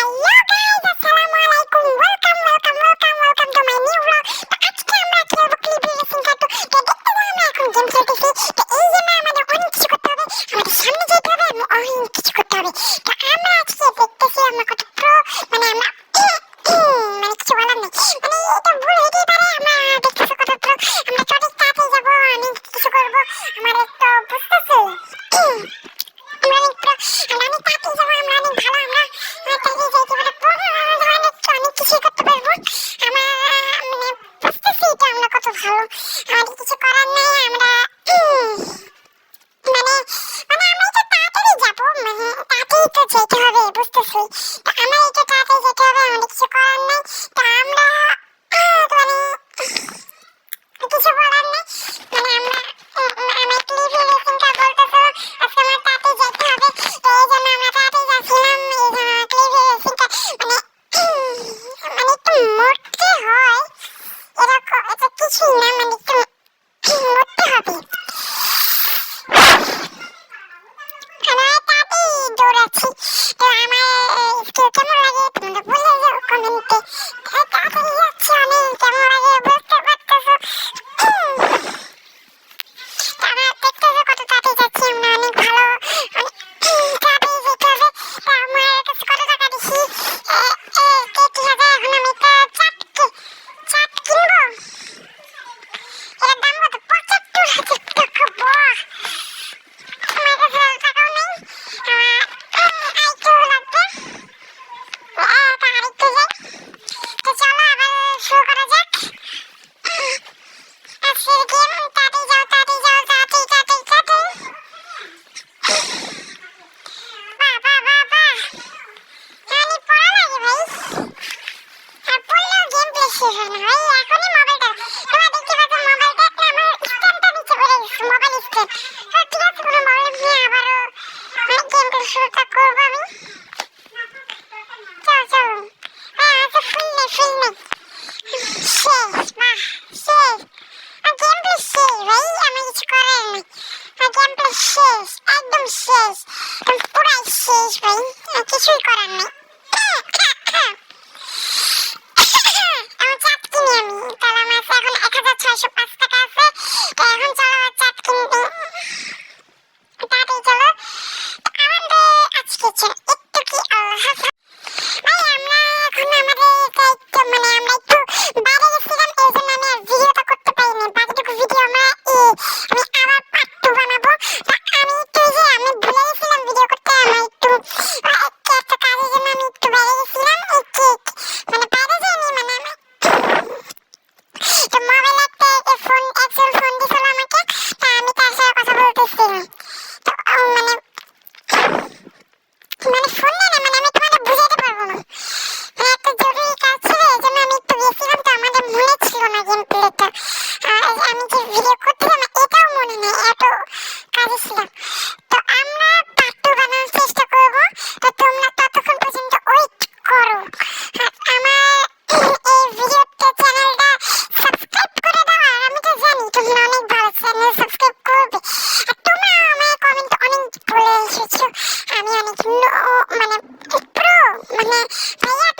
Hello guys, আসসালামু আলাইকুম। Welcome to my new blog. তো আজকে আমরা খেলবো ক্লিপ রেসিং কার্টু। তো দেখতে পাবো আমরা এখন গেম খেলতেছি। তো এই জন্য আমাদের অনেক কিছু করতে হবে, আমাদের সামনে যেতে হবে, অনেক কিছু করতে হবে। তো আমরা আজকে দেখতেছি আমরা কত প্রো, মানে আমরা মানে কিছু বলার নেই, মানে এটা ভুল হইতেই পারে। আমরা দেখতেছি কত প্রো, আমরা সঠিক কাজে যাবো, অনেক কিছু করবো। আমাদের তো বুঝতেছি আমরা অনেক প্রো, আমরা অনেক কাজে যাবো, আমরা অনেক ভালো, আমরা তাইলে যাইতে পারবো, অনেক কিছু করতে পারবো। আমার মানে বুঝতেছি এটা আমরা কত ভালো, আমাদের কিছু করার নাই। আমরা মানে মানে আমরা একটু তাড়াতাড়ি যাবো, মানে তাড়াতাড়ি তো যেতে হবে, বুঝতেছি। তো আমার একটু তাড়াতাড়ি যেতে হবে, আমাদের কিছু করার নাই। তো আমরা মানে কিছু বলার নেই, মানে আমরা আমি ক্লিপ রেসিংটা বলতেছো আজকে আমার তাড়াতাড়ি যেতে হবে। তো এই জন্য আমরা তাড়াতাড়ি যাচ্ছিলাম, এই জন্য ক্লিপ রেসিংটা মানে মানে একটু মরতে হয়, এরকম এটা কিছুই না, মানে একটু মরতে হবে। আমরা তাড়াতাড়ি দৌড়াচ্ছি। তো আমার স্কিল কেমন লাগে তোমরা বলে যাও কমেন্টে। তাড়াতাড়ি যাচ্ছি, অনেক কেমন লাগে বুঝতে পারতেছো। তারা দেখতেছো কত তাড়াতাড়ি যাচ্ছি, আমরা অনেক ভালো, অনেক তাড়াতাড়ি যেতে হবে। তো আমার কাছে কত টাকা দিছি, 30,000। এখন আমি একটা চাট কিনবো, এটার দাম কত? 75,000 টাকা। বাহ, আমার কাছে টাকাও নেই, আমার আরেকটু লাগবে, আরেকটু যাই। তো চলো আবার শুরু করা যাক আজকের গেম। তাড়াতাড়ি যাও, তাড়াতাড়ি যাও, তাড়াতাড়ি। বাহ বাহ বাহ বাহ, এমনি পড়া লাগে ভাই, আর পড়লেও গেম প্লে শেষ হয় না ভাই। এখনই মোবাইলটা তোমরা দেখতে পাচ্ছ, মোবাইলটা আমার স্ট্যান্ডটা নিচে পড়ে গেছে, মোবাইল স্ট্যান্ড। ঠিক আছে, কোনো প্রবলেম নেই, আবারও মানে গেম প্লে শুরুটা করবো আমি। চলো হ্যাঁ, আচ্ছা ফুল নেই শেষ, বাহ শেষ, আর গেম প্লে শেষ ভাই, আমার কিছু করার নেই, আর গেম প্লে শেষ, একদম শেষ, পুরাই শেষ ভাই, আর কিছুই করার নেই। এখন চাট কিনি আমি, তাহলে আমার কাছে এখন 1,605 টাকা আছে। তো এখন চলো চাট কিনতে, তাড়াতাড়ি চলো। তো আমাদের আজকে ছিল একটু কি আল্লাহ হাফেজ ভাই। আমরা এখন আমাদের দায়িত্ব, মানে আমরা একটু বাইরে গেছিলাম, এই জন্য আমি আর ভিডিওটা করতে পারিনি। বাকিটুকু ভিডিও আমরা আমি আবার পার্ট 2 বানাবো। আমি একটু যে আমি ভুলে গেছিলাম ভিডিও করতে, আমার একটু একটা কাজের জন্য আমি একটু বাইরে গেছিলাম, মানে বাইরে যাইনি, মানে আমি তো মোবাইলে একটা ফোন একজন ফোন দিছিল আমাকে, তা আমি তার সাথে কথা বলতেছিলাম। তো মানে মানে ফোন না, মানে আমি তোমাদের বুঝাতে পারবো না, মানে একটা জরুরি কাজ ছিল, এই জন্য আমি একটু গেছিলাম। তো আমাদের মনে ছিল না গেম প্লেটা, আমি যে ভিডিও করতেছিলাম এটাও মনে নেই, এত কাজে ছিলাম। তো আমরা পার্ট 2 বানানোর চেষ্টা করব। তো তোমরা ততক্ষণ পর্যন্ত ওয়েট করো, আমার এই ভিডিওতে চ্যানেলটা সাবস্ক্রাইব করে দাও। আর আমি তো জানি তোমরা অনেক ভালো চ্যানেল সাবস্ক্রাইব করবে, আর তোমরা আমার কমেন্ট অনেক বলে এসেছো আমি অনেক মানে প্রো, মানে ভাইয়া